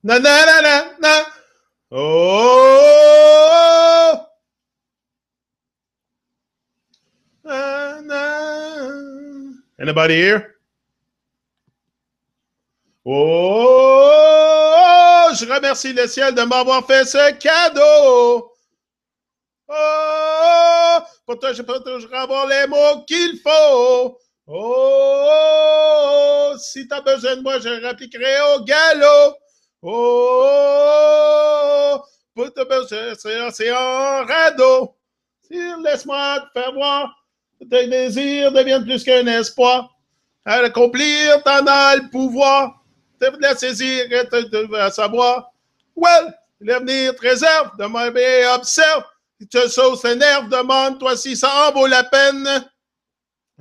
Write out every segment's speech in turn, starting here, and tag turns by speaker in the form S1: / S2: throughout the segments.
S1: Na na na na na. Oh. Na, na. Anybody here? Oh, je remercie le ciel de m'avoir fait ce cadeau. Oh, pour toi, je peux toujours avoir les mots qu'il faut. Oh, si t'as besoin de moi, je répliquerai au galop. Oh, pour te besoin, c'est un radeau. Laisse-moi te faire voir que tes désirs deviennent plus qu'un espoir. À l'accomplir, t'en as le pouvoir. Te la saisir et te savoir. Well, l'avenir te réserve, demain et observe. Si tu sauces les nerfs, demande-toi si ça en vaut la peine.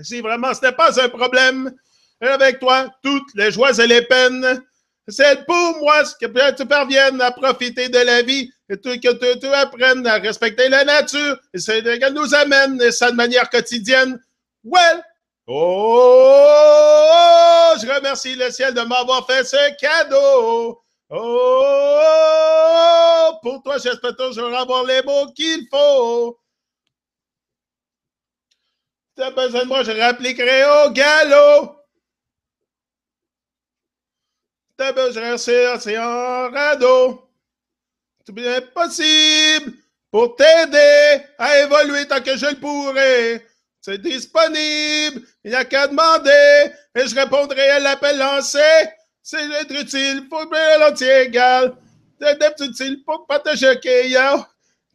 S1: Si vraiment ce n'est pas un problème, avec toi, toutes les joies et les peines. C'est pour moi que tu parviennes à profiter de la vie et que tu apprennes à respecter la nature. Et c'est ce qu'elle nous amène, et ça de manière quotidienne. Well, oh, je remercie le ciel de m'avoir fait ce cadeau. Oh, pour toi, j'espère toujours avoir les mots qu'il faut. Si tu as besoin de moi, je réappliquerai au galop. Si tu as besoin, c'est un radeau. C'est bien possible pour t'aider à évoluer tant que je le pourrai. C'est disponible, il n'y a qu'à demander et je répondrai à l'appel lancé. C'est d'être utile pour l'entier égal. C'est d'être utile pour pas te choquer,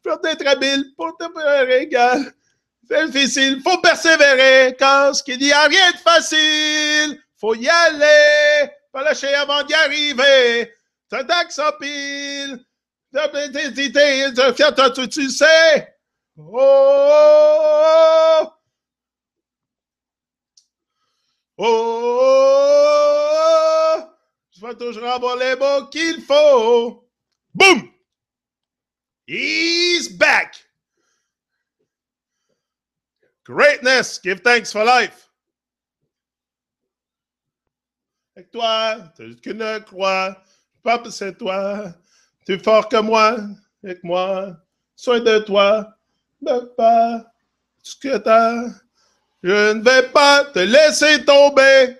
S1: pour être habile, pour te faire égal. C'est difficile, faut persévérer, parce qu'il n'y a rien de facile. Faut y aller, pas lâcher avant d'y arriver. C'est un taxe s'empile. Tu sais. Oh, oh, oh, je vais toujours avoir les mots qu'il faut. Boom! He's back. Greatness, give thanks for life. Avec toi, tu ne crois pas que c'est toi. Tu es fort que moi, avec moi. Soin de toi, ne pas ce que t'as. Je ne vais pas te laisser tomber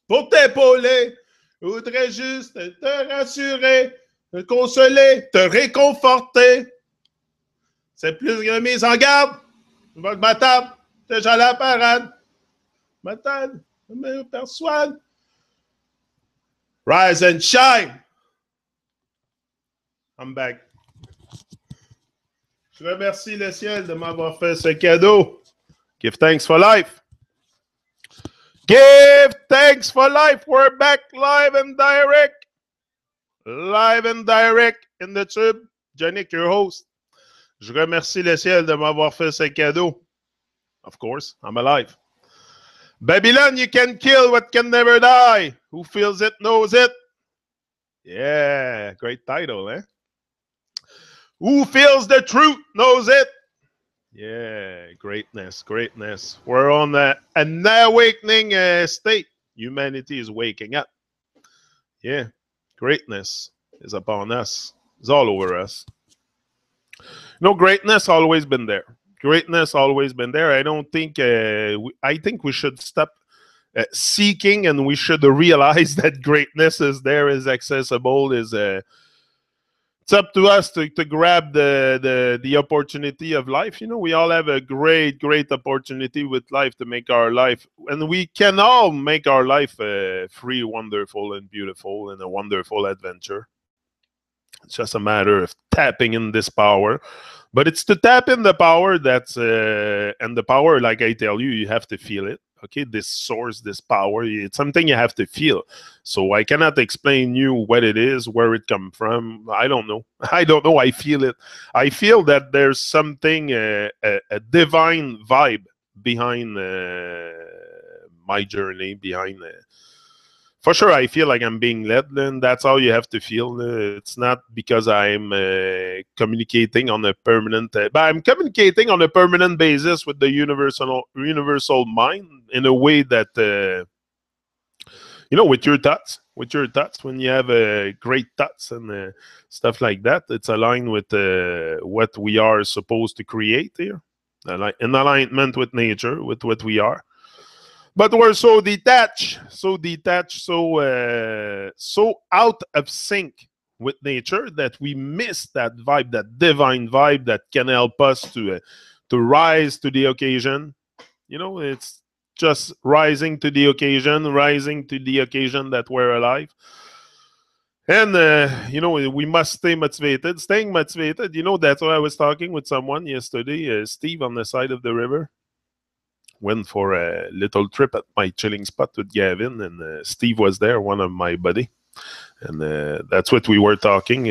S1: pour t'épauler. Je voudrais juste te rassurer, te consoler, te réconforter. C'est plus que mise en garde. Je vais ma table, déjà la parade. Ma table, je me persuade. Rise and shine. I'm back. Je remercie le ciel de m'avoir fait ce cadeau. Give thanks for life. Give thanks for life. We're back live and direct. Live and direct in the tube. Yannick, your host. Je remercie le ciel de m'avoir fait ce cadeau. Of course, I'm alive. Babylon, you can kill what can never die. Who feels it knows it. Yeah, great title, eh? Who feels the truth knows it. Yeah, greatness, greatness. We're on an awakening state. Humanity is waking up. Yeah, greatness is upon us. It's all over us. No, greatness always been there. Greatness always been there. I don't think. I think we should stop seeking, and we should realize that greatness is there, is accessible, is. It's up to us to grab the opportunity of life. You know, we all have a great opportunity with life to make our life, and we can all make our life free, wonderful, and beautiful, and a wonderful adventure. It's just a matter of tapping in this power. But it's to tap in the power that's, and the power, like I tell you, you have to feel it. Okay, this source, this power, it's something you have to feel. So I cannot explain you what it is, where it come from. I don't know. I don't know. I feel it. I feel that there's something, a divine vibe behind my journey, behind for sure, I feel like I'm being led, and that's how you have to feel. It's not because I'm communicating on a permanent, but I'm communicating on a permanent basis with the universal mind in a way that, you know, with your thoughts. with your thoughts. When you have great thoughts and stuff like that, it's aligned with what we are supposed to create here, in alignment with nature, with what we are. But we're so detached, so out of sync with nature that we miss that vibe, that divine vibe that can help us to rise to the occasion. It's just rising to the occasion, that we're alive. And, we must stay motivated. Staying motivated, that's why I was talking with someone yesterday, Steve, on the side of the river. Went for a little trip at my chilling spot with Gavin, and Steve was there, one of my buddy. And that's what we were talking.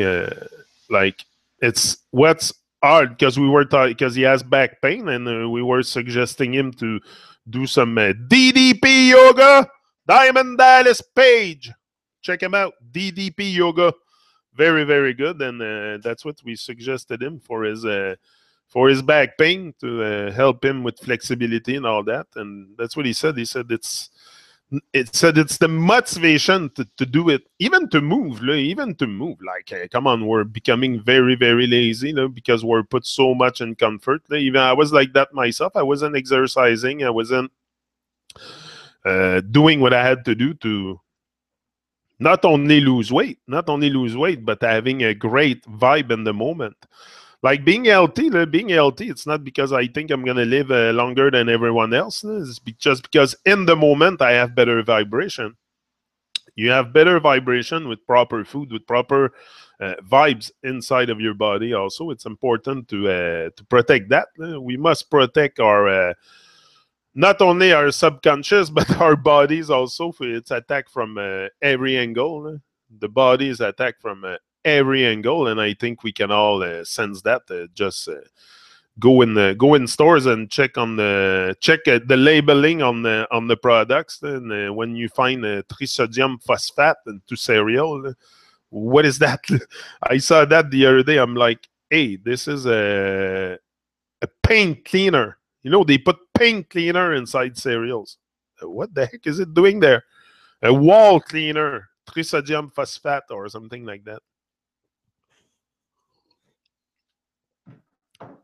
S1: Like, it's what's hard because because he has back pain, and we were suggesting him to do some DDP yoga. Diamond Dallas Page, check him out. DDP yoga, very very good, and that's what we suggested him for his back pain, to help him with flexibility and all that. And that's what he said. He said it's the motivation to do it, even to move. Like, come on, we're becoming very, very lazy, because we're put so much in comfort. Even I was like that myself. I wasn't exercising. I wasn't doing what I had to do to not only lose weight, but having a great vibe in the moment. Like being healthy, it's not because I think I'm going to live longer than everyone else. It's just because in the moment I have better vibration. You have better vibration with proper food, with proper vibes inside of your body. Also, it's important to protect that. We must protect our not only our subconscious, but our bodies also. It's attacked from every angle. The body is attacked from every angle, and I think we can all sense that. Just go in stores and check the labeling on the products, and when you find trisodium phosphate into cereal, what is that? I saw that the other day. I'm like, hey, this is a paint cleaner. They put paint cleaner inside cereals. What the heck is it doing there? A wall cleaner, trisodium phosphate or something like that.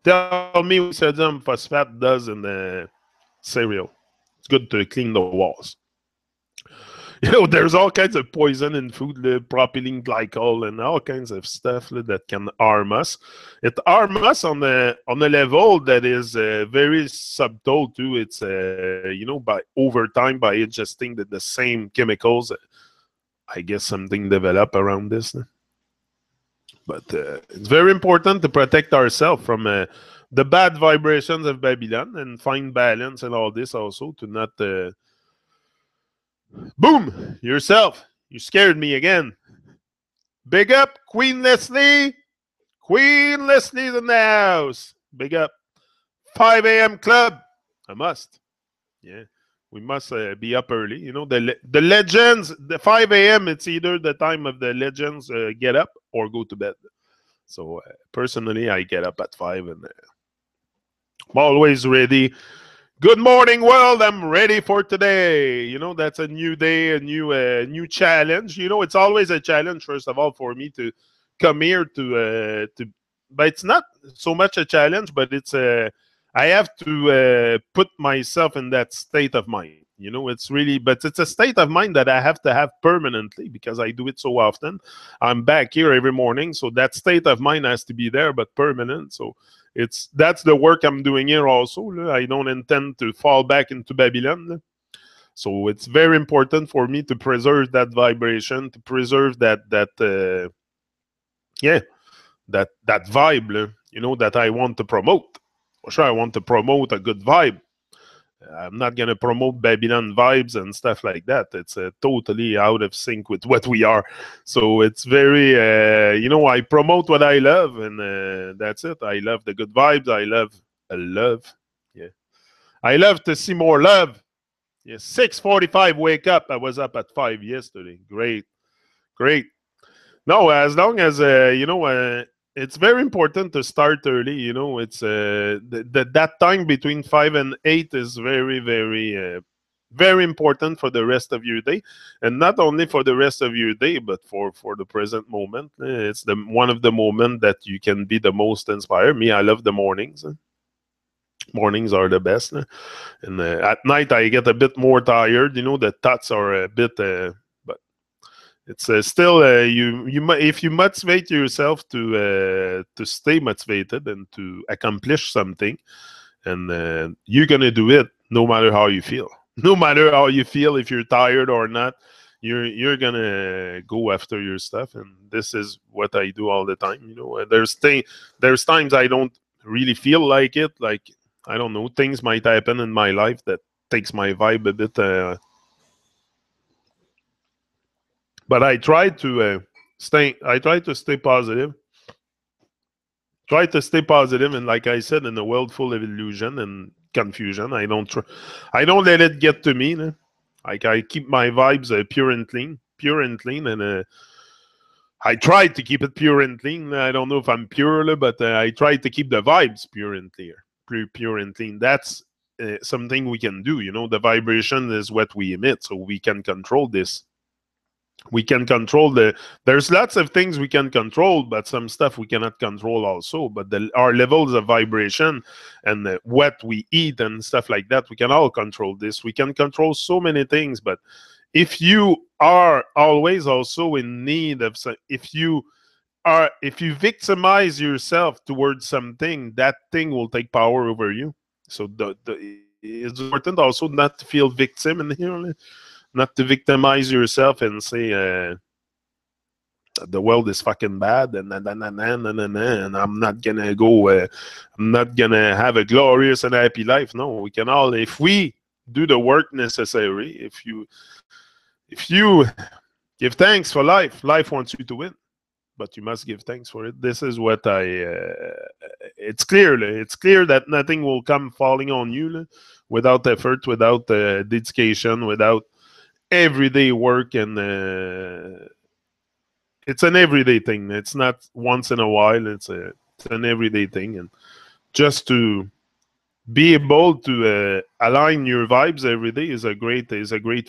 S1: Tell me what sodium phosphate does in the cereal. It's good to clean the walls. There's all kinds of poison in food, propylene glycol, and all kinds of stuff that can harm us. It harms us on a level that is very subtle too. It's by over time, by ingesting the same chemicals. I guess something developed around this. But it's very important to protect ourselves from the bad vibrations of Babylon and find balance and all this also, to not boom yourself. You scared me again. Big up Queen Leslie. Queen Leslie's in the house. Big up. 5 a.m. club. I must. Yeah. We must be up early. The legends, the 5 a.m., it's either the time of the legends get up or go to bed. So personally, I get up at 5 and I'm always ready. Good morning, world. I'm ready for today. That's a new day, a new challenge. It's always a challenge, first of all, for me to come here to. But it's not so much a challenge, but it's I have to put myself in that state of mind. But it's a state of mind that I have to have permanently because I do it so often. I'm back here every morning, so that state of mind has to be there, but permanent. So that's the work I'm doing here also. I don't intend to fall back into Babylon. So it's very important for me to preserve that vibration, to preserve that vibe, that I want to promote. For sure, I want to promote a good vibe. I'm not going to promote Babylon vibes and stuff like that. It's totally out of sync with what we are. So it's very, I promote what I love, and that's it. I love the good vibes. I love. Yeah. I love to see more love. Yeah, 6:45, wake up. I was up at 5 yesterday. Great. No, as long as, it's very important to start early. It's that time between 5 and 8 is very, very Very important for the rest of your day, and not only for the rest of your day, but for the present moment. It's the one of the moment that you can be the most inspired. Me, I love the mornings. Mornings are the best, and at night I get a bit more tired. The thoughts are a bit, but it's still if you motivate yourself to stay motivated and to accomplish something, and you're gonna do it no matter how you feel. No matter how you feel, if you're tired or not, you're gonna go after your stuff. And this is what I do all the time. There's times I don't really feel like it. Like, I don't know, things might happen in my life that takes my vibe a bit. But I try to stay. I try to stay positive. Try to stay positive, and like I said, in a world full of illusion and confusion, I don't let it get to me. Like, I keep my vibes pure and clean, and I try to keep it pure and clean. I don't know if I'm pure, but I try to keep the vibes pure and clear, pure and clean. That's something we can do. The vibration is what we emit, so we can control this. We can control there's lots of things we can control, but some stuff we cannot control also. But our levels of vibration and what we eat and stuff like that, we can all control this. We can control so many things. But if you are always also in need of if you victimize yourself towards something, that thing will take power over you. So it's important also not to feel victim in here, not to victimize yourself and say the world is fucking bad, and I'm not gonna go. I'm not gonna have a glorious and happy life. No, we can all, if we do the work necessary. If you give thanks for life, life wants you to win, but you must give thanks for it. This is what it's clear. It's clear that nothing will come falling on you without effort, without dedication, without everyday work. And it's an everyday thing. It's not once in a while. It's an everyday thing. And just to be able to align your vibes every day is a great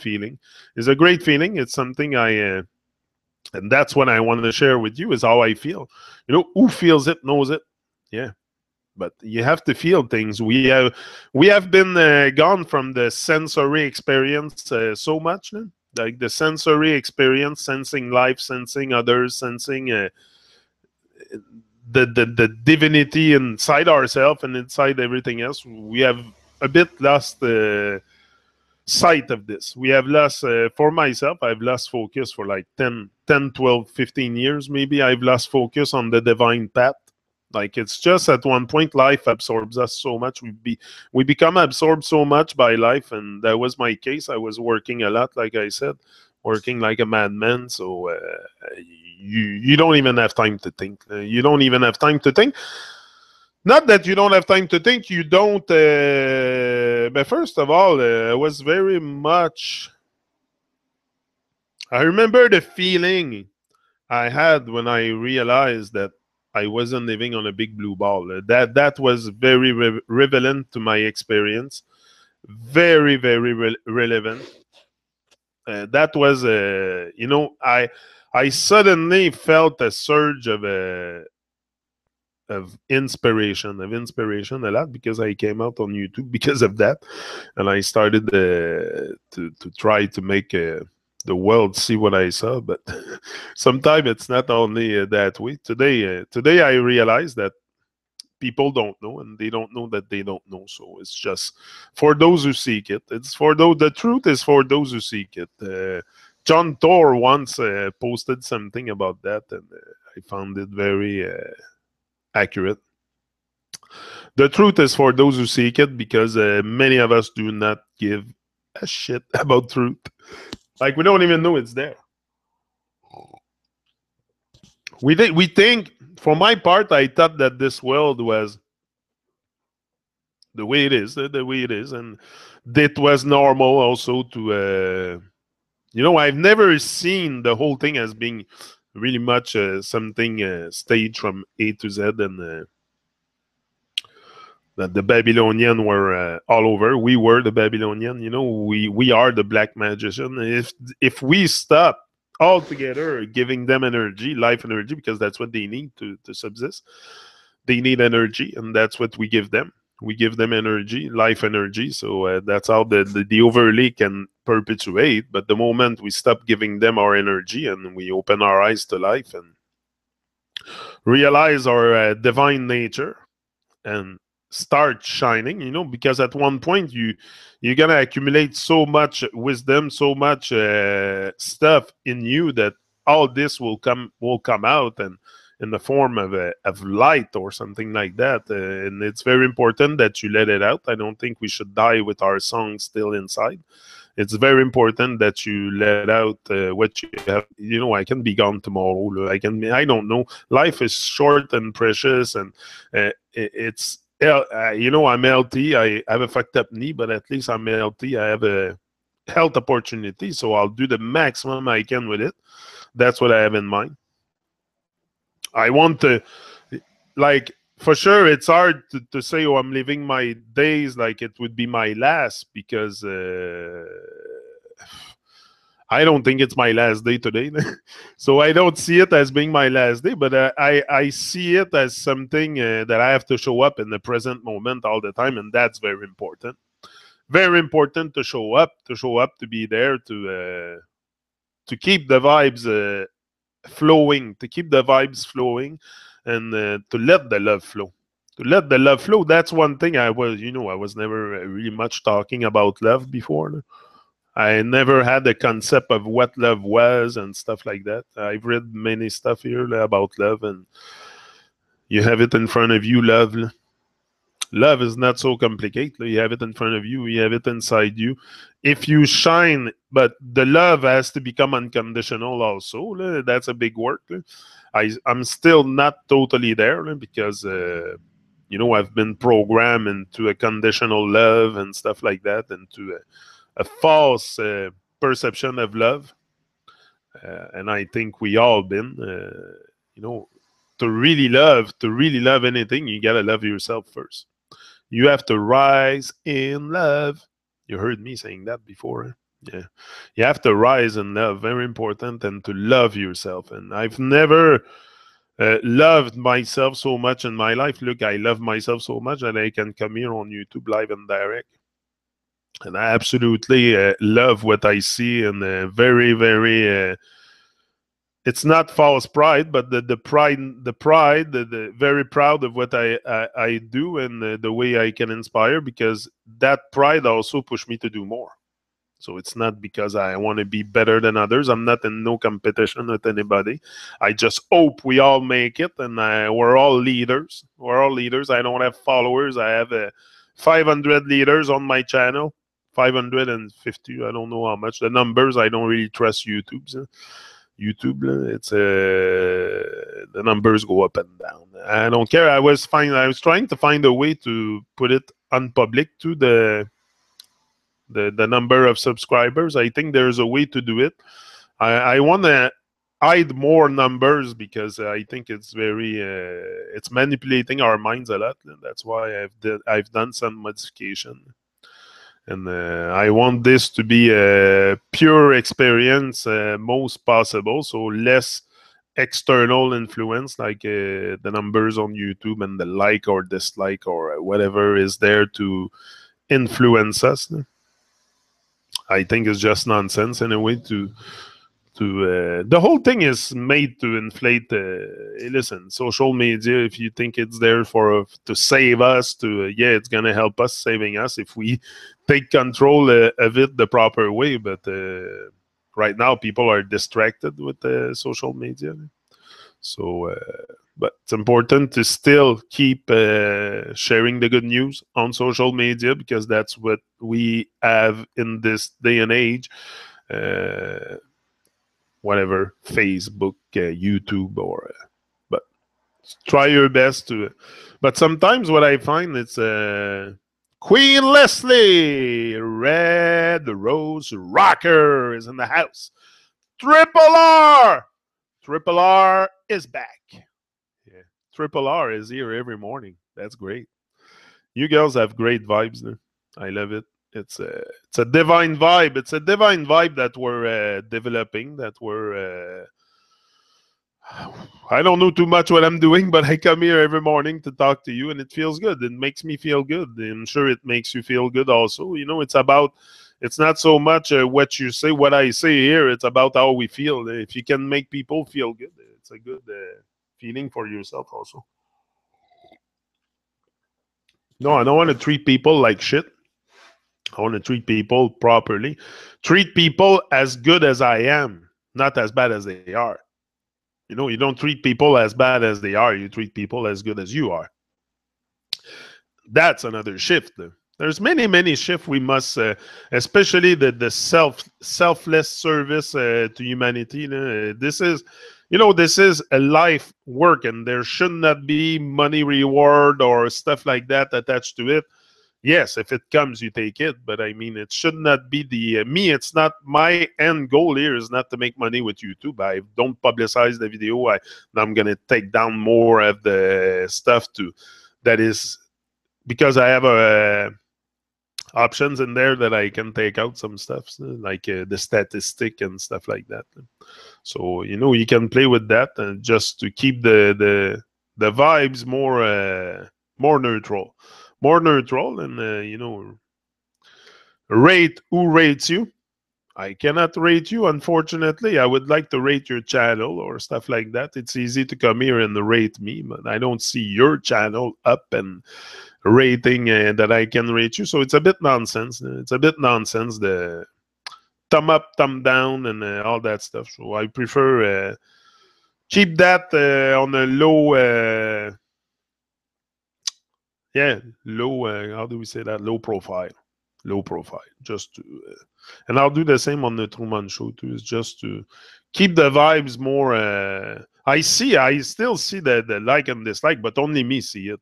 S1: feeling. It's something and that's what I want to share with you, is how I feel. Who feels it knows it. Yeah. But you have to feel things. We have been gone from the sensory experience so much, like the sensory experience, sensing life, sensing others, sensing the divinity inside ourselves and inside everything else. We have a bit lost sight of this. We have lost, for myself, I've lost focus for like 10, 12, 15 years maybe. I've lost focus on the divine path. Like, it's just at one point life absorbs us so much. We become absorbed so much by life, and that was my case. I was working a lot, like I said, working like a madman. So you don't even have time to think. You don't even have time to think. Not that you don't have time to think. You don't. But first of all, it was very much. I remember the feeling I had when I realized that I wasn't living on a big blue ball. That was very relevant to my experience. Very, very relevant. That was I suddenly felt a surge of inspiration a lot, because I came out on YouTube because of that, and I started to try to make the world see what I saw. But sometimes it's not only that way. Today I realize that people don't know, and they don't know that they don't know. So it's just for those who seek it. It's for those. The truth is for those who seek it. John Thor once posted something about that, and I found it very accurate. The truth is for those who seek it, because many of us do not give a shit about truth. Like, we don't even know it's there. We think, for my part, I thought that this world was the way it is, and it was normal also to, I've never seen the whole thing as being really much something staged from A to Z, and that the Babylonian were all over. We were the Babylonian. We are the black magician. If we stop altogether giving them energy, life energy, because that's what they need to subsist. They need energy, and that's what we give them. We give them energy, life energy. So that's how the overlay can perpetuate. But the moment we stop giving them our energy and we open our eyes to life and realize our divine nature and start shining, because at one point you're gonna accumulate so much wisdom, so much stuff in you that all this will come out and in the form of light or something like that. And it's very important that you let it out. I don't think we should die with our song still inside. It's very important that you let out what you have. I can be gone tomorrow. I don't know. Life is short and precious, and it's I'm healthy. I have a fucked up knee, but at least I'm healthy. I have a health opportunity, so I'll do the maximum I can with it. That's what I have in mind. I want to, like, for sure, it's hard to say, oh, I'm living my days like it would be my last, because I don't think it's my last day today. So I don't see it as being my last day, but I see it as something that I have to show up in the present moment all the time, and that's very important. Very important to show up, to be there, to keep the vibes flowing, and to let the love flow. To let the love flow. That's one thing I was never really much talking about love before. I never had a concept of what love was and stuff like that. I've read many stuff here about love, and you have it in front of you, love. Love is not so complicated. You have it in front of you. You have it inside you. If you shine, but the love has to become unconditional also. That's a big work. I'm still not totally there, because I've been programmed into a conditional love and stuff like that, into a false perception of love. And I think we all been, to really love anything, you gotta love yourself first. You have to rise in love. You heard me saying that before. Yeah. You have to rise in love. Very important. And to love yourself. And I've never loved myself so much in my life. Look, I love myself so much that I can come here on YouTube live and direct. And I absolutely love what I see, and very, very it's not false pride, but the pride, the very proud of what I do, and the way I can inspire, because that pride also pushed me to do more. So it's not because I want to be better than others. I'm not in no competition with anybody. I just hope we all make it, and we're all leaders. We're all leaders. I don't have followers. I have 500 leaders on my channel. 550. I don't know how much. The numbers, I don't really trust YouTube, it's the numbers go up and down. I don't care. I was trying to find a way to put it on public to the number of subscribers. I think there's a way to do it. I want to hide more numbers, because I think it's very it's manipulating our minds a lot. That's why I've done some modification. And I want this to be a pure experience, most possible, so less external influence, like the numbers on YouTube and the like or dislike or whatever is there to influence us. I think it's just nonsense in a way the whole thing is made to inflate. Listen, social media, if you think it's there to save us, yeah, it's gonna help us saving us if we take control of it the proper way. But right now, people are distracted with social media. So, but it's important to still keep sharing the good news on social media, because that's what we have in this day and age. Whatever, Facebook, YouTube, or but try your best to. But sometimes what I find, it's Queen Leslie, Red Rose Rocker, is in the house. Triple R is back. Yeah, Triple R is here every morning. That's great. You girls have great vibes there. I love it. It's a divine vibe. It's a divine vibe that we're developing. That we're I don't know too much what I'm doing, but I come here every morning to talk to you, and it feels good. It makes me feel good. I'm sure it makes you feel good also. You know, it's about, it's not so much what you say, what I say here. It's about how we feel. If you can make people feel good, it's a good feeling for yourself also. No, I don't want to treat people like shit. I want to treat people properly. Treat people as good as I am, not as bad as they are. You know, you don't treat people as bad as they are. You treat people as good as you are. That's another shift. There's many shifts we must, especially the selfless service to humanity. This is, you know, this is a life work, and there should not be money reward or stuff like that attached to it. Yes, if it comes, you take it. But I mean, it should not be the me. It's not my end goal here. Is not to make money with YouTube. I don't publicize the video. I'm gonna take down more of the stuff to that is because I have a options in there that I can take out some stuff like the statistic and stuff like that. So you know you can play with that and just to keep the vibes more neutral, and you know, rate who rates you. I cannot rate you, unfortunately. I would like to rate your channel or stuff like that. It's easy to come here and rate me, but I don't see your channel up and rating that I can rate you. So it's a bit nonsense. It's a bit nonsense, the thumb up, thumb down, and all that stuff. So I prefer keep that on a low, low, how do we say that? Low profile. Low profile. Just to, and I'll do the same on the Truman Show too. It's just to keep the vibes more. I still see the like and dislike, but only me see it,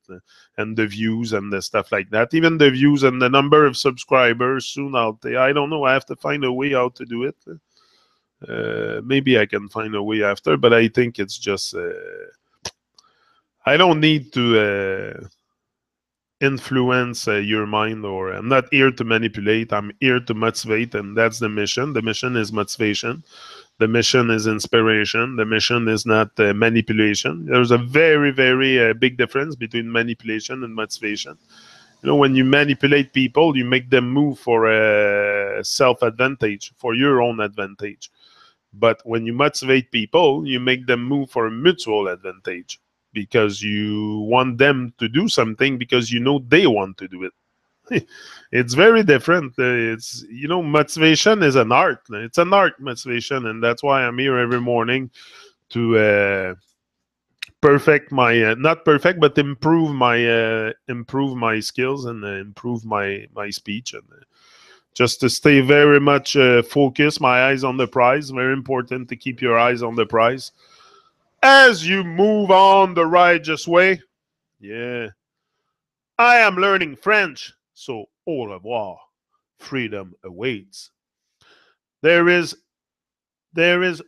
S1: and the views and the stuff like that. Even the views and the number of subscribers. Soon I don't know. I have to find a way how to do it. Maybe I can find a way after, but I think it's just I don't need to influence your mind, or I'm not here to manipulate. I'm here to motivate, and that's the mission. The mission is motivation. The mission is inspiration. The mission is not manipulation. There's a very big difference between manipulation and motivation. You know, when you manipulate people, you make them move for a self-advantage, for your own advantage. But when you motivate people, you make them move for a mutual advantage, because you want them to do something because you know they want to do it. It's very different. It's, you know, motivation is an art. It's an art, motivation, and that's why I'm here every morning to perfect my not perfect, but improve my skills, and improve my speech, and just to stay very much focused, my eyes on the prize. Very important to keep your eyes on the prize as you move on the righteous way. Yeah. I am learning French, so au revoir. Freedom awaits. There is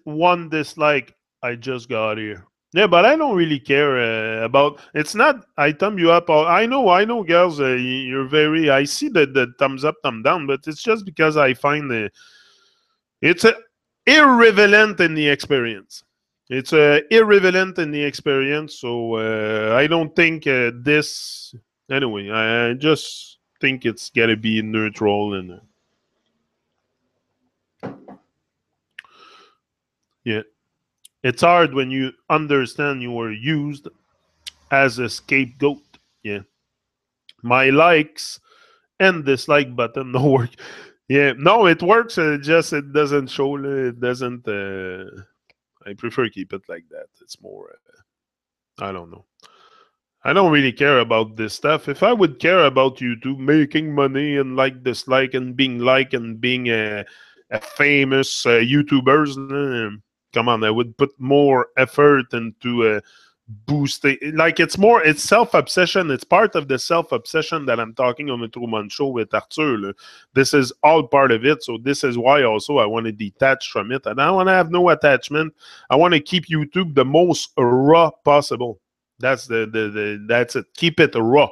S1: one dislike I just got here. Yeah, but I don't really care about. It's not. I thumb you up. I know, girls. You're very. I see the thumbs up, thumb down, but it's just because I find it's irrelevant in the experience. It's irrelevant in the experience. So I don't think this. Anyway, I just think it's gotta be neutral, and yeah. It's hard when you understand you were used as a scapegoat. Yeah. My likes and dislike button don't work. Yeah. No, it works. Just it doesn't show. It doesn't. I prefer keep it like that. It's more. I don't know. I don't really care about this stuff. If I would care about YouTube making money and like dislike and being a famous YouTubers, come on, I would put more effort into boosting. Like it's self-obsession. It's part of the self-obsession that I'm talking on the Truman Show with Arthur. This is all part of it. So this is why also I want to detach from it. And I want to have no attachment. I want to keep YouTube the most raw possible. That's that's it. Keep it raw.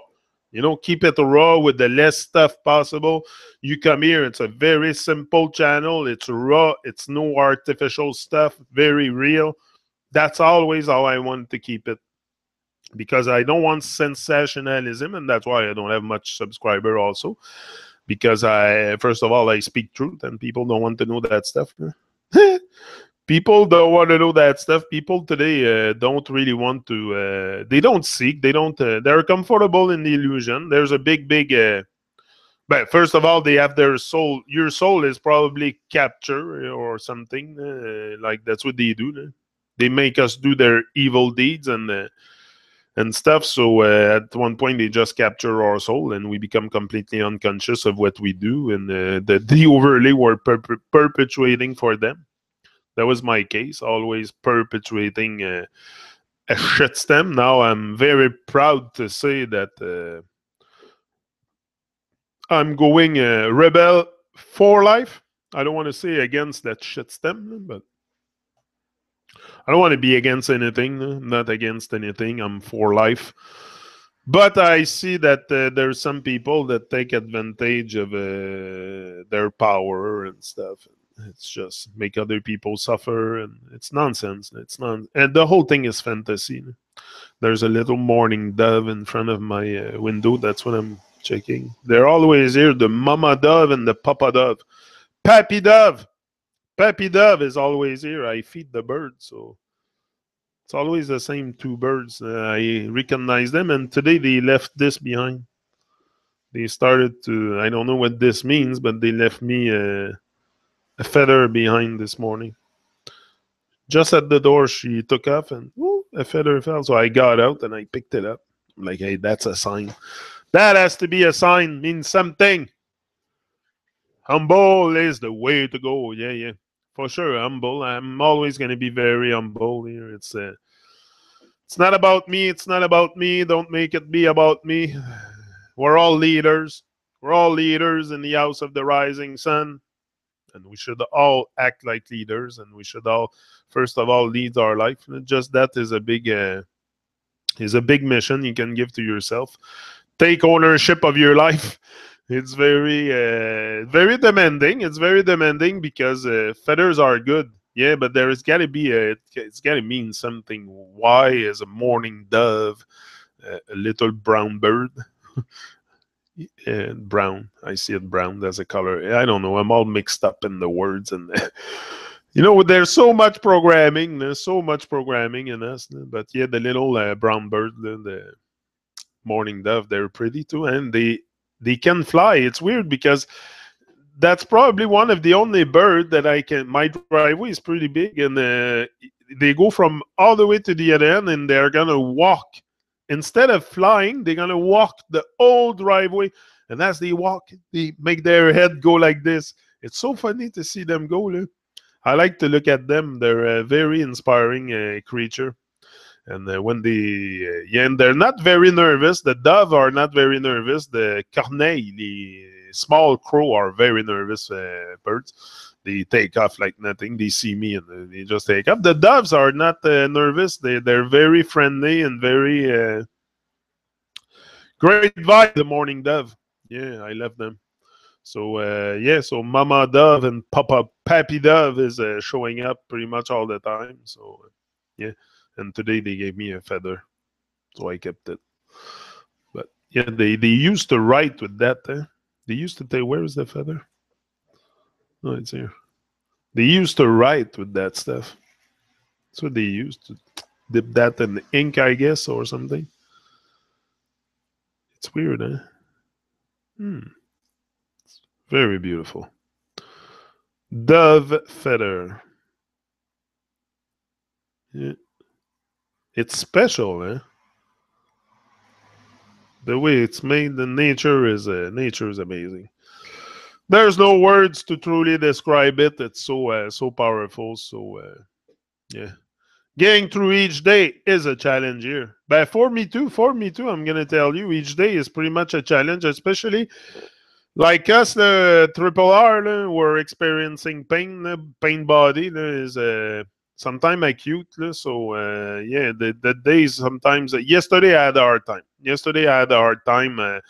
S1: You know, keep it raw with the less stuff possible. You come here, it's a very simple channel. It's raw. It's no artificial stuff. Very real. That's always how I want to keep it. Because I don't want sensationalism, and that's why I don't have much subscriber also. Because first of all, I speak truth, and people don't want to know that stuff. People don't want to know that stuff. People today don't really want to. They don't seek. They don't. They're comfortable in the illusion. There's a big. But first of all, they have their soul. Your soul is probably captured or something. Like that's what they do. They make us do their evil deeds and stuff. So at one point, they just capture our soul, and we become completely unconscious of what we do, and the overlay we're perpetuating for them. That was my case, always perpetuating a shitstem. Now I'm very proud to say that I'm going rebel for life. I don't want to say against that shitstem, but I don't want to be against anything. Not against anything. I'm for life. But I see that there's some people that take advantage of their power and stuff. It's just make other people suffer, and it's nonsense. And the whole thing is fantasy. There's a little mourning dove in front of my window. That's what I'm checking. They're always here, the mama dove and the papa dove. Pappy dove. Pappy dove is always here. I feed the birds, so it's always the same two birds. I recognize them, and today they left this behind. They started to, I don't know what this means, but they left me a feather behind this morning. Just at the door, she took off, and ooh, a feather fell. So I got out and I picked it up. I'm like, hey, that's a sign. That has to be a sign, means something. Humble is the way to go. Yeah, yeah. For sure, humble. I'm always going to be very humble here. It's not about me. It's not about me. Don't make it be about me. We're all leaders. We're all leaders in the house of the rising sun. And we should all act like leaders. And we should all, first of all, lead our life. Just that is a big mission you can give to yourself. Take ownership of your life. It's very demanding. It's very demanding because feathers are good. Yeah, but there's got to be it's got to mean something. Why is a mourning dove a little brown bird? And brown. I see it brown as a color. I don't know. I'm all mixed up in the words. And, you know, there's so much programming. There's so much programming in us. But yeah, the little brown bird, the mourning dove, they're pretty too. And they can fly. It's weird because that's probably one of the only bird that I can. My driveway is pretty big, and they go from all the way to the other end, and they're gonna walk instead of flying. They're gonna walk the whole driveway, and as they walk, they make their head go like this. It's so funny to see them go. I like to look at them. They're a very inspiring creature. And when and they're not very nervous. The dove are not very nervous. The corneille, the small crow, are very nervous birds. They take off like nothing. They see me and they just take off. The doves are not nervous. They're very friendly and very great vibe. The morning dove. Yeah, I love them. So yeah, so Mama Dove and Pappy Dove is showing up pretty much all the time. So yeah. And today they gave me a feather, so I kept it. But yeah, they used to write with that. They used to say, "Where is the feather?" Oh, it's here. They used to write with that stuff. So they used to dip that in ink, I guess, or something. It's weird, eh? It's very beautiful. Dove feather. Yeah. It's special, eh? The way it's made, the nature is amazing. There's no words to truly describe it. It's so powerful. So yeah, getting through each day is a challenge here. But for me too, I'm gonna tell you, each day is pretty much a challenge, especially like us, the triple R. We're experiencing pain. Pain body is sometimes acute. So yeah, the days sometimes. Yesterday I had a hard time.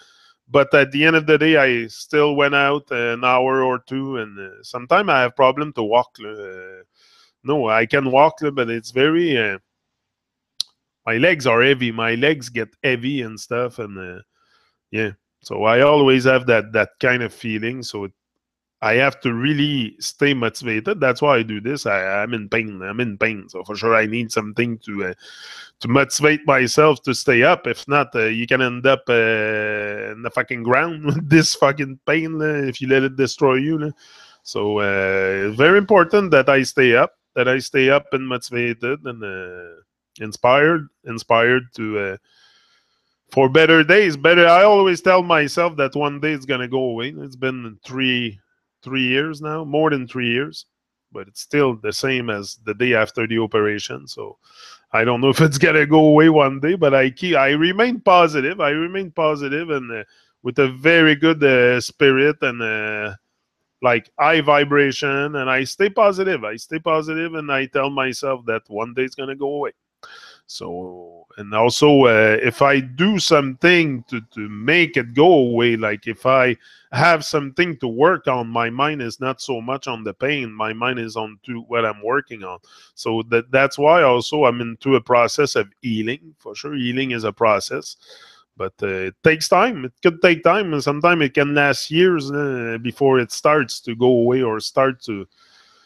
S1: But at the end of the day, I still went out an hour or two, and sometimes I have problem to walk. No, I can walk, but it's very. My legs are heavy. My legs get heavy and stuff, and yeah. So I always have that kind of feeling. So I have to really stay motivated. That's why I do this. I'm in pain. So for sure, I need something to motivate myself to stay up. If not, you can end up in the fucking ground with this fucking pain if you let it destroy you. So it's very important that I stay up. And motivated and inspired to for better days. Better. I always tell myself that one day it's gonna go away. It's been 3 years now, more than 3 years, but it's still the same as the day after the operation. So I don't know if it's gonna go away one day, but I remain positive. And with a very good spirit and like high vibration, and I stay positive. And I tell myself that one day it's gonna go away. So, and also, if I do something to make it go away, like if I have something to work on, my mind is not so much on the pain. My mind is on to what I'm working on. So that's why also I'm into a process of healing. For sure, healing is a process, but it takes time. It could take time, and sometimes it can last years before it starts to go away or start to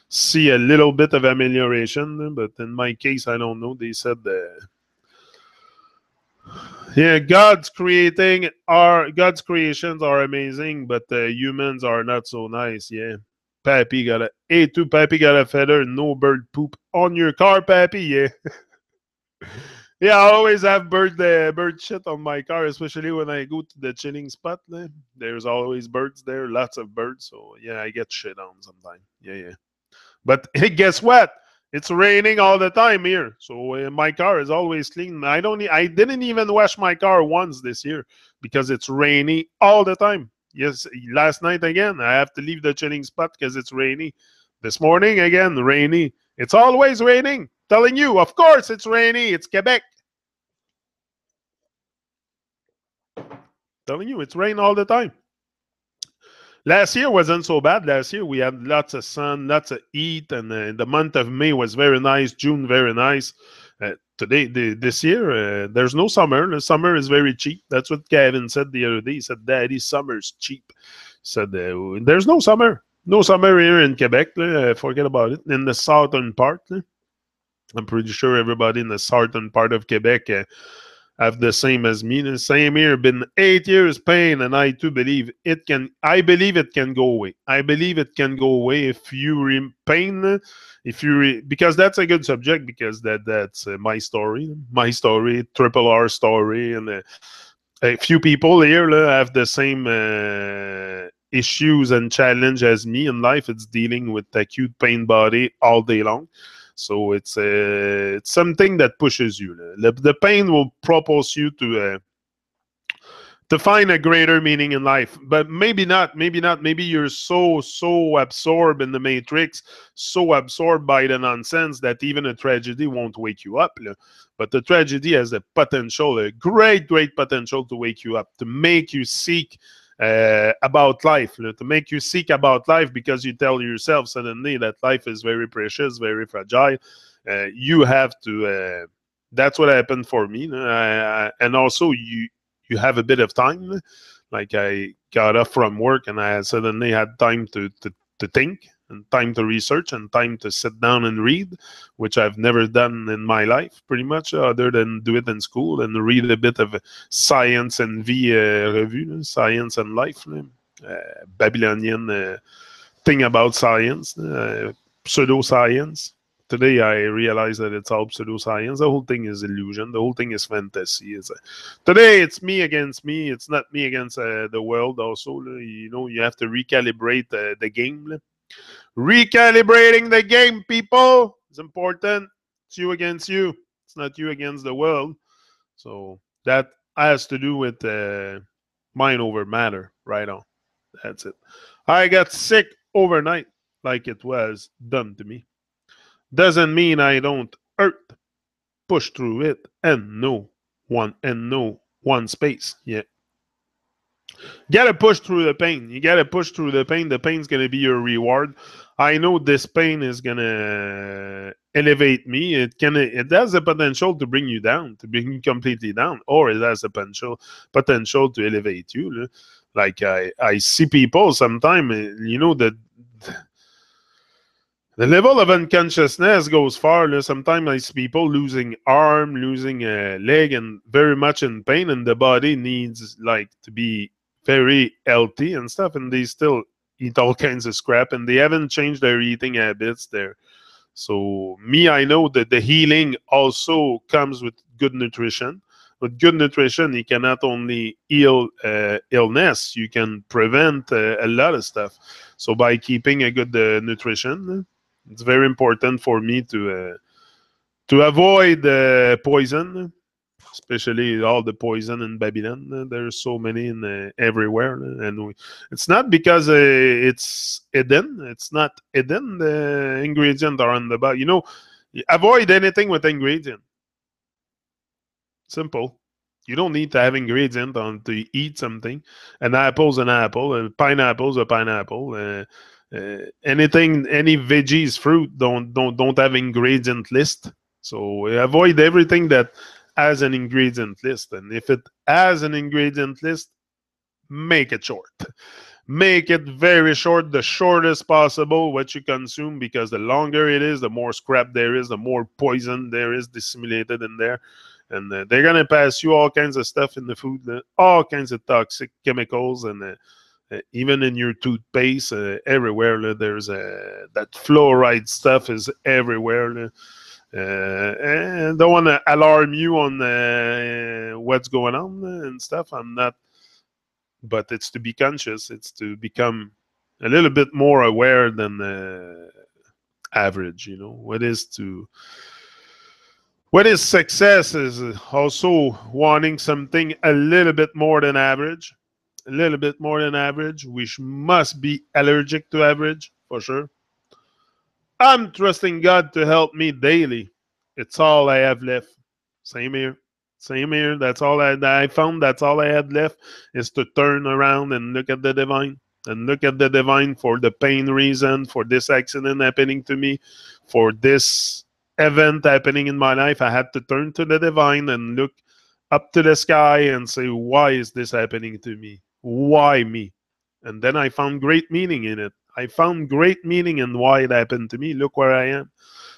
S1: see a little bit of amelioration. But in my case, I don't know. They said yeah, God's creations are amazing, but humans are not so nice. Yeah, Pappy got a feather, no bird poop on your car, Pappy. Yeah. Yeah, I always have bird shit on my car, especially when I go to the chilling spot. There's always birds there, lots of birds. So yeah, I get shit on sometimes. Yeah. But hey, guess what? It's raining all the time here, so my car is always clean. I didn't even wash my car once this year because it's rainy all the time. Yes, last night again, I have to leave the chilling spot because it's rainy. This morning again, rainy. It's always raining. Telling you, of course, it's rainy. It's Quebec. Telling you, it's rain all the time. Last year wasn't so bad. Last year we had lots of sun, lots of heat, and the month of May was very nice. June very nice. This year, there's no summer. The summer is very cheap. That's what Kevin said the other day. He said, "Daddy, summer's cheap." He said, "There's no summer. No summer here in Quebec. Forget about it. In the southern part, I'm pretty sure everybody in the southern part of Quebec." Have the same as me. The same here, been 8 years pain, and I too believe it can. I believe it can go away. I believe it can go away if you pain. If you because that's a good subject because that's my story, triple R story, and a few people here have the same issues and challenge as me in life. It's dealing with acute pain body all day long. So it's something that pushes you. The pain will propose you to find a greater meaning in life, but maybe not. Maybe you're so absorbed in the matrix, so absorbed by the nonsense that even a tragedy won't wake you up. But the tragedy has a potential, a great potential to wake you up, to make you seek about life, to make you seek about life because you tell yourself suddenly that life is very precious, very fragile. You have to. That's what happened for me, and also you have a bit of time. Like I got up from work and I suddenly had time to think and time to research and time to sit down and read, which I've never done in my life, pretty much, other than do it in school and read a bit of Science and Vie revue, Science and Life, Babylonian thing about science, pseudoscience. Today I realize that it's all pseudoscience. The whole thing is illusion. The whole thing is fantasy. Today it's me against me. It's not me against the world. Also, you have to recalibrate the game. Recalibrating the game, people. It's important. It's you against you. It's not you against the world. So that has to do with mind over matter. Right on. That's it. I got sick overnight, like it was done to me. Doesn't mean I don't hurt. Push through it and no one space. Yeah. You gotta push through the pain. You gotta push through the pain. The pain's gonna be your reward. I know this pain is gonna elevate me. It has the potential to bring you down, to bring you completely down, or it has the potential to elevate you. Like I see people sometimes, the level of unconsciousness goes far. Sometimes I see people losing arm, losing a leg, and very much in pain, and the body needs like to be very healthy and stuff, and they still eat all kinds of scrap, and they haven't changed their eating habits there. So me, I know that the healing also comes with good nutrition. With good nutrition, you can not only heal illness, you can prevent a lot of stuff. So by keeping a good nutrition, it's very important for me to avoid poison, especially all the poison in Babylon. There's so many in everywhere, and it's not because it's hidden. It's not hidden. The ingredients are on the bottom. Avoid anything with ingredient. Simple. You don't need to have ingredient on to eat something. An apple's an apple. A pineapple's a pineapple. Anything, any veggies, fruit don't have ingredient list. So avoid everything that has an ingredient list. And if it has an ingredient list, make it short. Make it very short, the shortest possible what you consume, because the longer it is, the more scrap there is, the more poison there is dissimulated in there. And they're going to pass you all kinds of stuff in the food, all kinds of toxic chemicals, and even in your toothpaste, everywhere. There's that fluoride stuff is everywhere. And don't want to alarm you on what's going on and stuff. I'm not, but it's to be conscious. It's to become a little bit more aware than average. What is success is also wanting something a little bit more than average. A little bit more than average. We must be allergic to average, for sure. I'm trusting God to help me daily. It's all I have left. Same here. Same here. That's all I found. That's all I had left is to turn around and look at the divine. And look at the divine for the pain reason, for this accident happening to me, for this event happening in my life. I had to turn to the divine and look up to the sky and say, why is this happening to me? Why me? And then I found great meaning in it. I found great meaning in why it happened to me. Look where I am.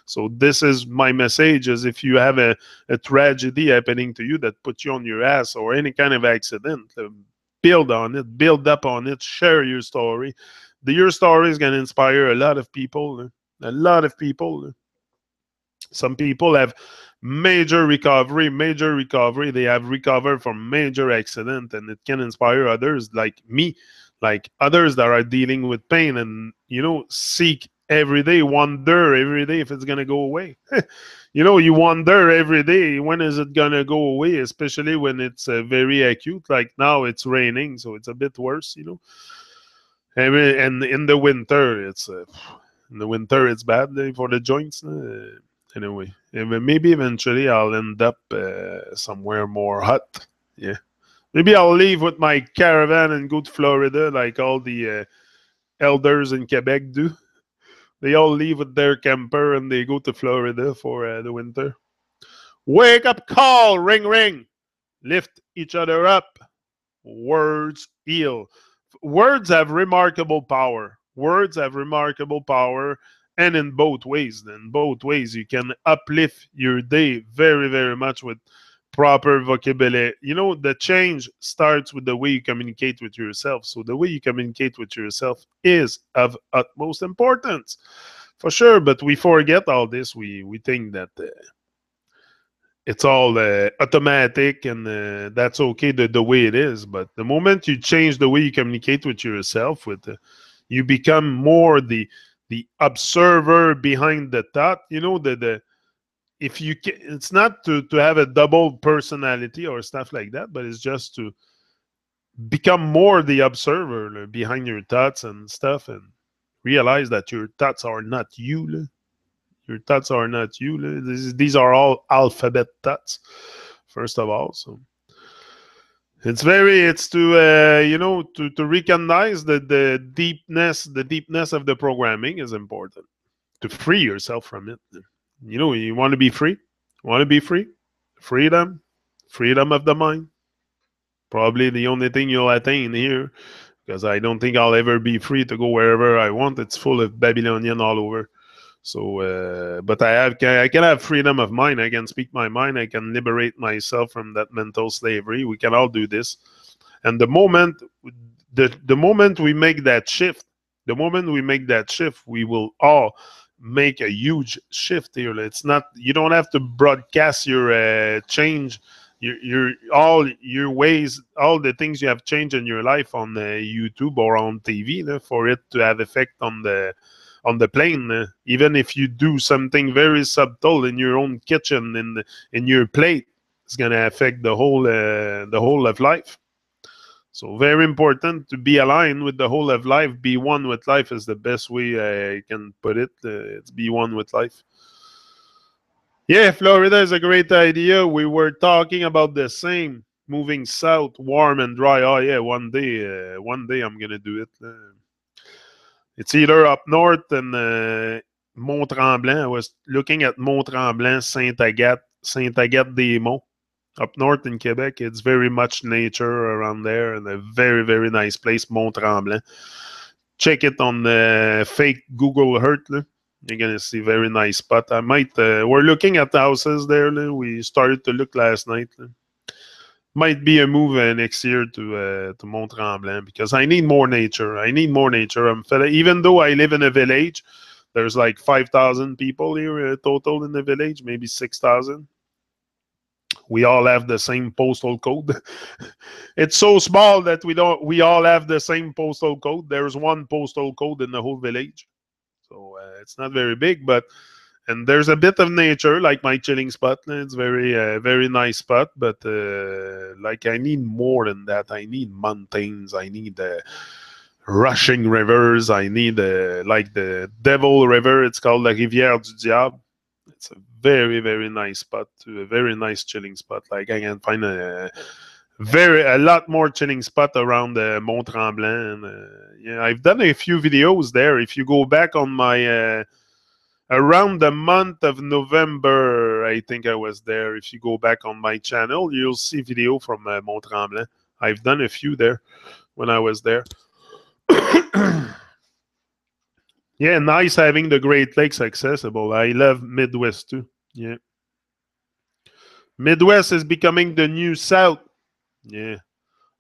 S1: So this is my message: is if you have a tragedy happening to you that puts you on your ass, or any kind of accident, build on it, build up on it, share your story. Your story is going to inspire a lot of people. A lot of people. Some people have major recovery. They have recovered from major accident, and it can inspire others like me, like others that are dealing with pain, and seek every day, wonder every day if it's gonna go away. You wonder every day, when is it gonna go away, especially when it's very acute. Like now, it's raining, so it's a bit worse. And in the winter, it's bad for the joints. Anyway, maybe eventually I'll end up somewhere more hot. Yeah. Maybe I'll leave with my caravan and go to Florida like all the elders in Quebec do. They all leave with their camper and they go to Florida for the winter. Wake up call, ring, ring. Lift each other up. Words heal. Words have remarkable power. Words have remarkable power, and in both ways. In both ways, you can uplift your day very, very much with proper vocabulary. The change starts with the way you communicate with yourself. So the way you communicate with yourself is of utmost importance, for sure. But we forget all this. We think that it's all automatic, and that's okay the way it is. But the moment you change the way you communicate with yourself, you become more the observer behind the thought. If you can, it's not to have a double personality or stuff like that, but it's just to become more the observer behind your thoughts and stuff, and realize that your thoughts are not you. Your thoughts are not you. These are all alphabet thoughts, first of all. So it's to to recognize that the deepness of the programming is important. To free yourself from it. You want to be free. Want to be free? Freedom, freedom of the mind. Probably the only thing you'll attain here, because I don't think I'll ever be free to go wherever I want. It's full of Babylonian all over. So, but I can have freedom of mind. I can speak my mind. I can liberate myself from that mental slavery. We can all do this. And the moment we make that shift, we will all make a huge shift here. It's not, you don't have to broadcast your change, your all your ways, all the things you have changed in your life on YouTube or on TV for it to have effect on the plane. Even if you do something very subtle in your own kitchen, in your plate, it's gonna affect the whole of life. So very important to be aligned with the whole of life. Be one with life is the best way I can put it. It's be one with life. Yeah, Florida is a great idea. We were talking about the same. Moving south, warm and dry. Oh yeah, one day I'm gonna do it. It's either up north and Mont-Tremblant. I was looking at Mont-Tremblant, Sainte-Agathe, Sainte-Agathe-des-Monts. Up north in Quebec, it's very much nature around there and a very, very nice place, Mont-Tremblant. Check it on the fake Google Earth. You're going to see very nice spot. We're looking at houses there. We started to look last night. Might be a move next year to Mont-Tremblant because I need more nature. Even though I live in a village, there's like 5,000 people here total in the village, maybe 6,000. We all have the same postal code. It's so small that we all have the same postal code. There's one postal code in the whole village. So it's not very big, and there's a bit of nature, like my chilling spot. It's very nice spot, but like I need more than that. I need mountains. I need rushing rivers. I need like the Devil River. It's called La Rivière du Diable. It's a very, very nice spot, too. A very nice chilling spot. Like I can find a lot more chilling spot around Mont-Tremblant. And, yeah, I've done a few videos there. If you go back on my around the month of November, I think I was there. If you go back on my channel, you'll see video from Mont-Tremblant. I've done a few there when I was there. Yeah, nice having the Great Lakes accessible. I love Midwest too. Yeah. Midwest is becoming the new South. Yeah.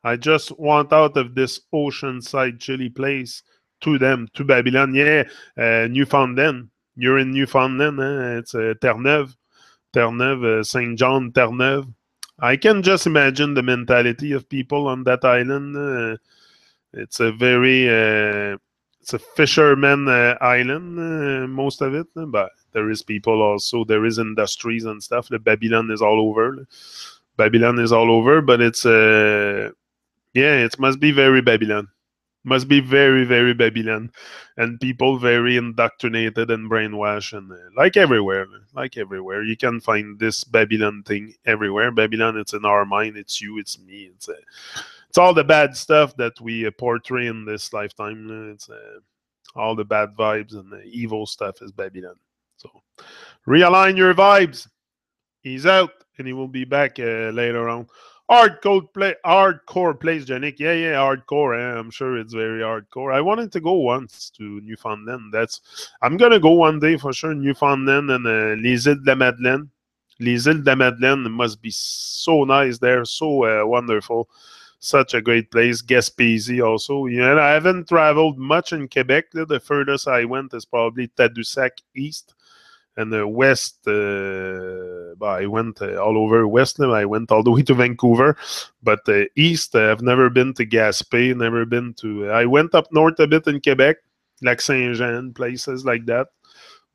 S1: I just want out of this oceanside chilly place to Babylon. Yeah. Newfoundland. You're in Newfoundland. It's Terre-Neuve. Terre-Neuve, Saint John, Terre-Neuve. I can just imagine the mentality of people on that island. It's a fisherman island, most of it, but there is people also. There is industries and stuff. The Babylon is all over. Babylon is all over, but it's it must be very Babylon. Must be very, very Babylon, and people very indoctrinated and brainwashed, and like everywhere, you can find this Babylon thing everywhere. Babylon, it's in our mind. It's you, it's me. It's all the bad stuff that we portray in this lifetime. It's all the bad vibes and the evil stuff is Babylon. So realign your vibes. He's out, and he will be back later on. Hardcore plays, Janik. Yeah, hardcore. I'm sure it's very hardcore. I wanted to go once to Newfoundland. I'm gonna go one day for sure. Newfoundland and les Îles de la Madeleine. Les Îles de la Madeleine must be so nice there, so wonderful. Such a great place. Gaspésie also. Yeah, I haven't traveled much in Quebec. The furthest I went is probably Tadoussac East. And the west, I went all over west. I went all the way to Vancouver. But east, I've never been to Gaspé. Never been to... I went up north a bit in Quebec. Lac Saint-Jean, places like that.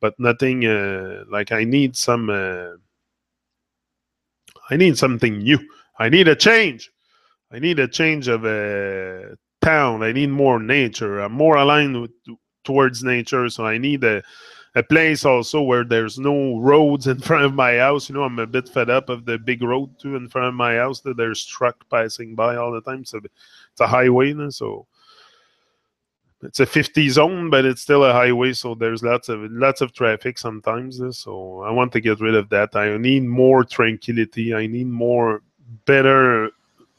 S1: But nothing... like I need some... I need something new. I need a change. I need a change of town. I need more nature. I'm more aligned towards nature, so I need a place also where there's no roads in front of my house. You know, I'm a bit fed up of the big road too in front of my house that there's truck passing by all the time. So it's a highway, so it's a 50 zone, but it's still a highway. So there's lots of traffic sometimes. So I want to get rid of that. I need more tranquility. I need more better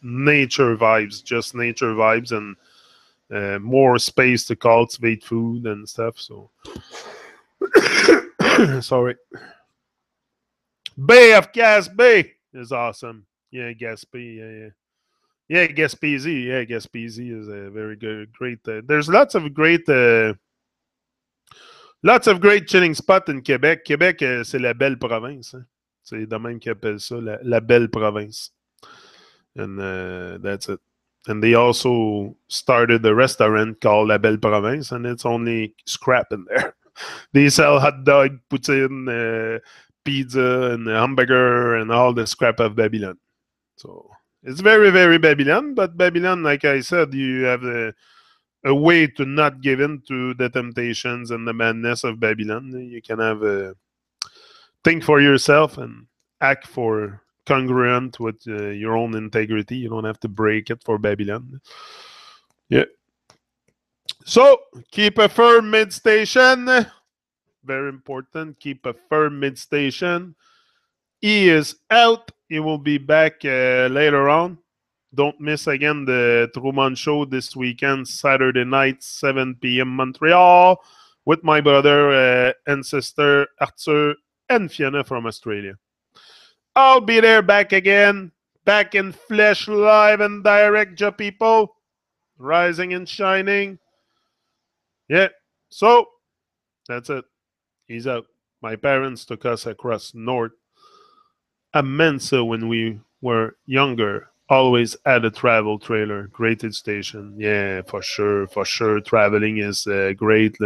S1: nature vibes, just nature vibes, and more space to cultivate food and stuff. So sorry. Bay of Gaspé is awesome. Yeah, Gaspé. Yeah, yeah. Yeah, Gaspésie. Yeah, Gaspésie is a very good, great. There's lots of great chilling spots in Quebec. Québec, c'est la belle province. Hein. C'est de même qu'ils appellent ça, la belle province. And that's it. And they also started a restaurant called La Belle Province, and it's only scrap in there. They sell hot dog, poutine, pizza, and hamburger, and all the scrap of Babylon. So it's very, very Babylon. But Babylon, like I said, you have a way to not give in to the temptations and the madness of Babylon. You can have a think for yourself and act for congruent with your own integrity. You don't have to break it for Babylon. Yeah. So keep a firm mid station. Very important. Keep a firm mid station. E is out. He will be back later on. Don't miss again the Truman Show this weekend, Saturday night, 7 p.m. Montreal, with my brother and sister Arthur and Fiona from Australia. I'll be there back again, back in flesh, live and direct, ja people. Rising and shining. Yeah, so that's it. He's out. My parents took us across north. A Mensa when we were younger. Always had a travel trailer. Great station. Yeah, for sure. For sure. Traveling is great.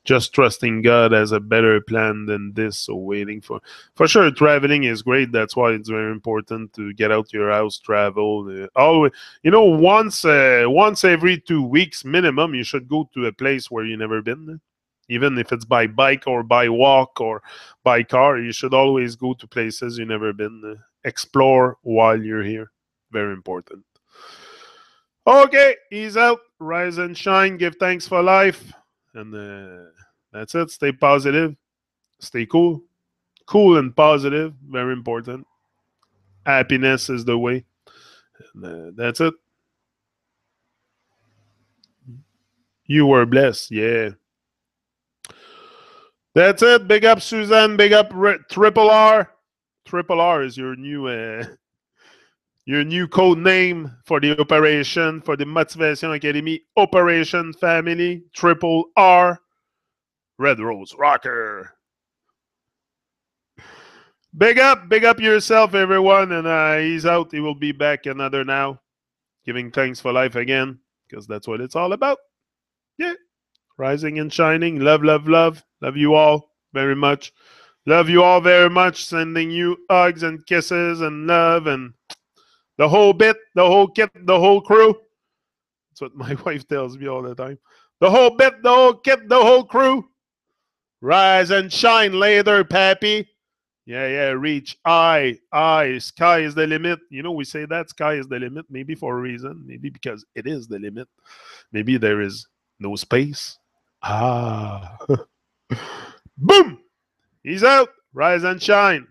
S1: Just trusting God has a better plan than this. So waiting for sure, traveling is great. That's why it's very important to get out your house, travel. Always, once every 2 weeks minimum, you should go to a place where you never been. Even if it's by bike or by walk or by car, you should always go to places you never been. Explore while you're here. Very important. Okay, he's out. Rise and shine. Give thanks for life. And that's it. Stay positive. Stay cool. Cool and positive. Very important. Happiness is the way. And that's it. You were blessed. Yeah. That's it. Big up Suzanne. Big up Triple R. Triple R is your new code name for the operation, for the Motivation Academy Operation Family. Triple R. Red Rose Rocker. Big up yourself, everyone. And he's out. He will be back another now. Giving thanks for life again, because that's what it's all about. Yeah. Rising and shining. Love, love, love. Love you all very much. Love you all very much. Sending you hugs and kisses and love and the whole bit, the whole kit, the whole crew. That's what my wife tells me all the time. The whole bit, the whole kit, the whole crew. Rise and shine later, Pappy. Yeah, reach high. Sky is the limit. We say that sky is the limit, maybe for a reason. Maybe because it is the limit. Maybe there is no space. Boom! He's out. Rise and shine.